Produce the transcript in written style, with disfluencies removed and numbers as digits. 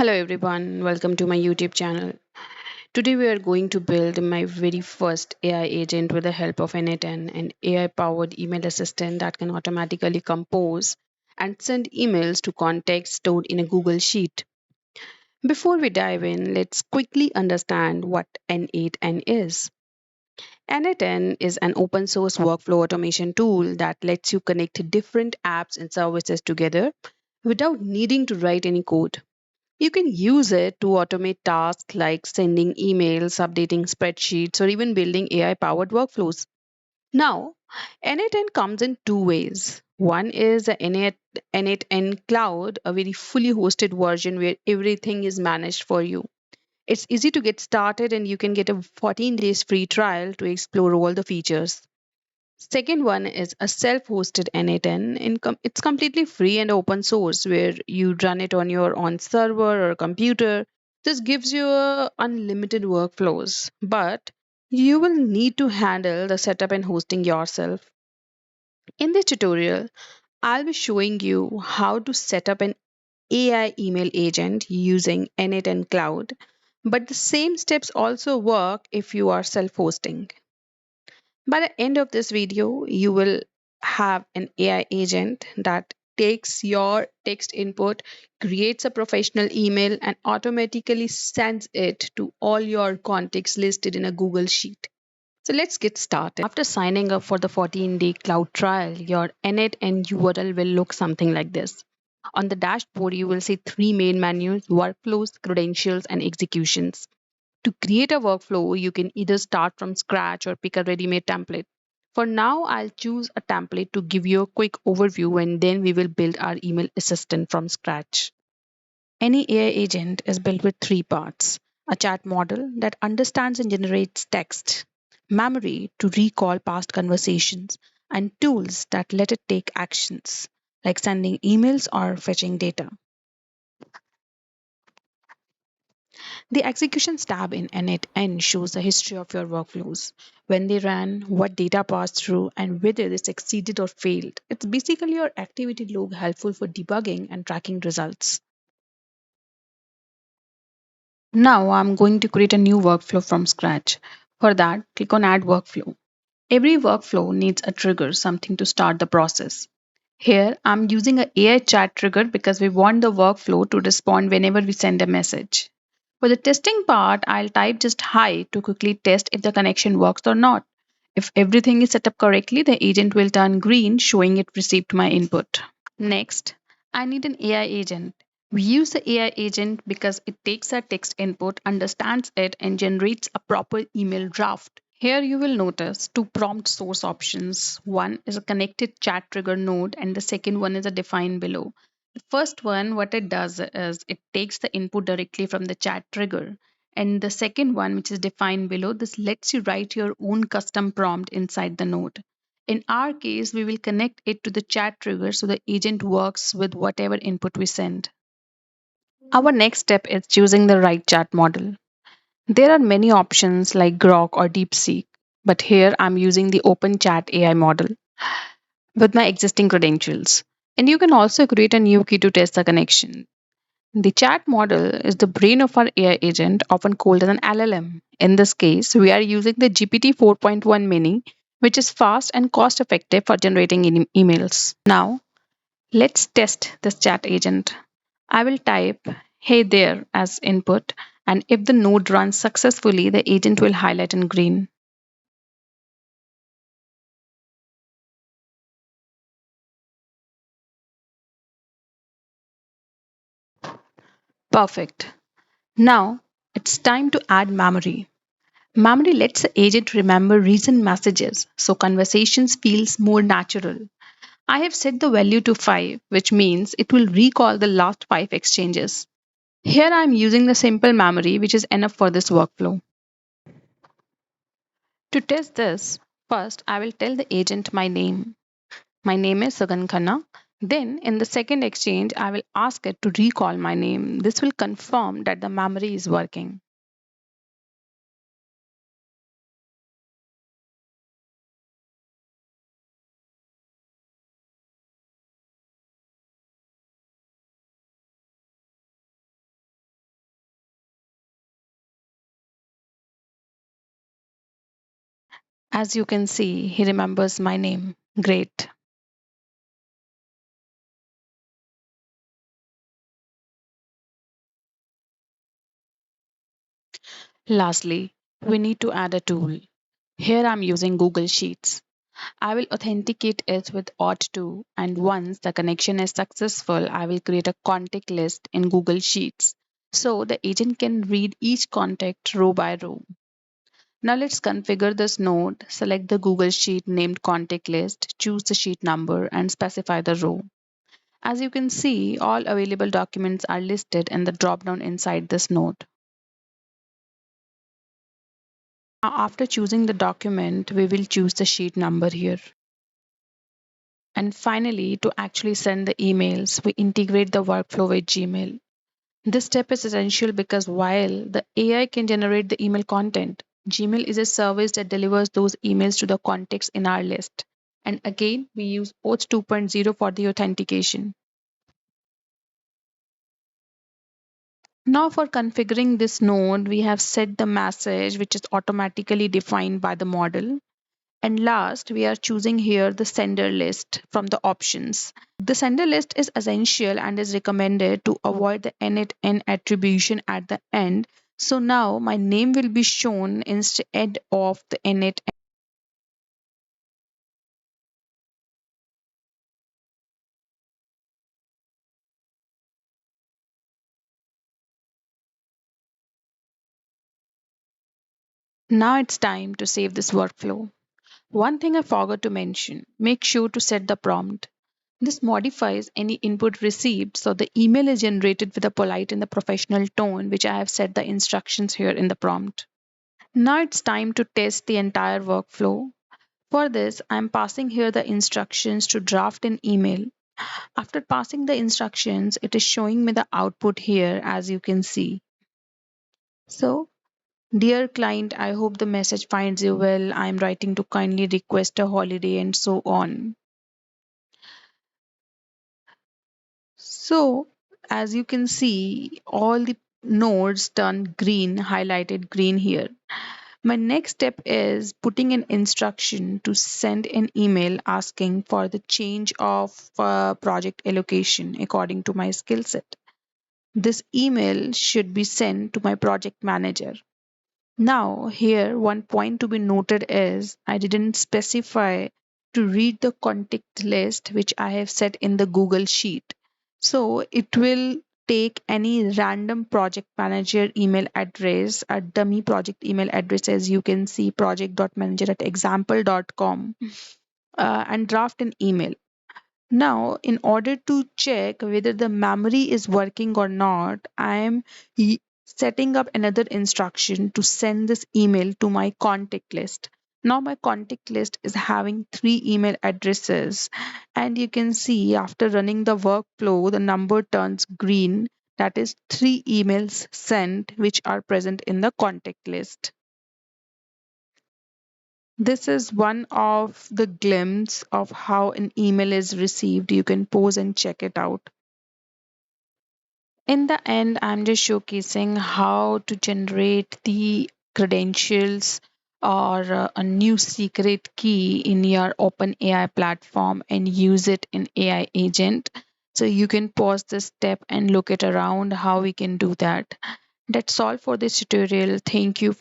Hello everyone, welcome to my YouTube channel. Today we are going to build my very first AI agent with the help of n8n, an AI powered email assistant that can automatically compose and send emails to contacts stored in a Google Sheet. Before we dive in, let's quickly understand what n8n is. n8n is an open source workflow automation tool that lets you connect different apps and services together without needing to write any code. You can use it to automate tasks like sending emails, updating spreadsheets, or even building AI powered workflows. Now, n8n comes in two ways. One is the n8n Cloud, a very fully hosted version where everything is managed for you. It's easy to get started, and you can get a 14 days free trial to explore all the features. Second one is a self-hosted n8n. It's completely free and open source where you run it on your own server or computer. This gives you unlimited workflows, but you will need to handle the setup and hosting yourself. In this tutorial, I'll be showing you how to set up an AI email agent using n8n Cloud, but the same steps also work if you are self-hosting. By the end of this video, you will have an AI agent that takes your text input, creates a professional email, and automatically sends it to all your contacts listed in a Google Sheet. So let's get started. After signing up for the 14-day cloud trial, your n8n URL will look something like this. On the dashboard, you will see three main menus: workflows, credentials, and executions. To create a workflow, you can either start from scratch or pick a ready-made template. For now, I'll choose a template to give you a quick overview, and then we will build our email assistant from scratch. Any AI agent is built with three parts: a chat model that understands and generates text, memory to recall past conversations, and tools that let it take actions, like sending emails or fetching data. The Executions tab in n8n shows the history of your workflows, when they ran, what data passed through, and whether they succeeded or failed. It's basically your activity log, helpful for debugging and tracking results. Now I'm going to create a new workflow from scratch. For that, click on Add Workflow. Every workflow needs a trigger, something to start the process. Here, I'm using an AI chat trigger because we want the workflow to respond whenever we send a message. For the testing part, I'll type just hi to quickly test if the connection works or not. If everything is set up correctly, the agent will turn green, showing it received my input. Next, I need an AI agent. We use the AI agent because it takes our text input, understands it, and generates a proper email draft. Here you will notice two prompt source options. One is a connected chat trigger node, and the second one is a define below. The first one, what it does is it takes the input directly from the chat trigger. And the second one, which is defined below, this lets you write your own custom prompt inside the node. In our case, we will connect it to the chat trigger so the agent works with whatever input we send. Our next step is choosing the right chat model. There are many options like Grok or DeepSeek, but here I'm using the OpenChat AI model with my existing credentials. And you can also create a new key to test the connection. The chat model is the brain of our AI agent, often called as an LLM. In this case, we are using the GPT 4.1 Mini, which is fast and cost effective for generating emails. Now, let's test this chat agent. I will type "Hey there" as input, and if the node runs successfully, the agent will highlight in green. Perfect. Now, it's time to add memory. Memory lets the agent remember recent messages, so conversations feels more natural. I have set the value to 5, which means it will recall the last 5 exchanges. Here I am using the simple memory, which is enough for this workflow. To test this, first I will tell the agent my name. My name is Sagan Khanna. Then, in the second exchange, I will ask it to recall my name. This will confirm that the memory is working. As you can see, he remembers my name. Great. Lastly, we need to add a tool. Here I'm using Google Sheets. I will authenticate it with Auth2, and once the connection is successful, I will create a contact list in Google Sheets so the agent can read each contact row by row. Now let's configure this node, select the Google Sheet named contact list, choose the sheet number, and specify the row. As you can see, all available documents are listed in the dropdown inside this node. Now, after choosing the document, we will choose the sheet number here. And finally, to actually send the emails, we integrate the workflow with Gmail. This step is essential because while the AI can generate the email content, Gmail is a service that delivers those emails to the contacts in our list. And again, we use OAuth 2.0 for the authentication. Now, for configuring this node, we have set the message which is automatically defined by the model. And last, we are choosing here the sender list from the options. The sender list is essential and is recommended to avoid the n8n attribution at the end. So now my name will be shown instead of the n8n. Now it's time to save this workflow. One thing I forgot to mention, make sure to set the prompt. This modifies any input received so the email is generated with a polite and the professional tone, which I have set the instructions here in the prompt. Now it's time to test the entire workflow. For this, I'm passing here the instructions to draft an email. After passing the instructions, it is showing me the output here as you can see. So, dear client, I hope the message finds you well. I'm writing to kindly request a holiday and so on. So, as you can see, all the nodes turn green, highlighted green here. My next step is putting an instruction to send an email asking for the change of project allocation according to my skill set. This email should be sent to my project manager. Now, here, one point to be noted is I didn't specify to read the contact list which I have set in the Google Sheet. So it will take any random project manager email address, a dummy project email address, as you can see, project.manager@example.com, and draft an email. Now, in order to check whether the memory is working or not, I am setting up another instruction to send this email to my contact list. Now, my contact list is having 3 email addresses, and you can see after running the workflow, the number turns green. That is 3 emails sent, which are present in the contact list. This is one of the glimpse of how an email is received. You can pause and check it out. In the end, I'm just showcasing how to generate the credentials or a new secret key in your OpenAI platform and use it in AI agent. So you can pause this step and look it around how we can do that. That's all for this tutorial. Thank you.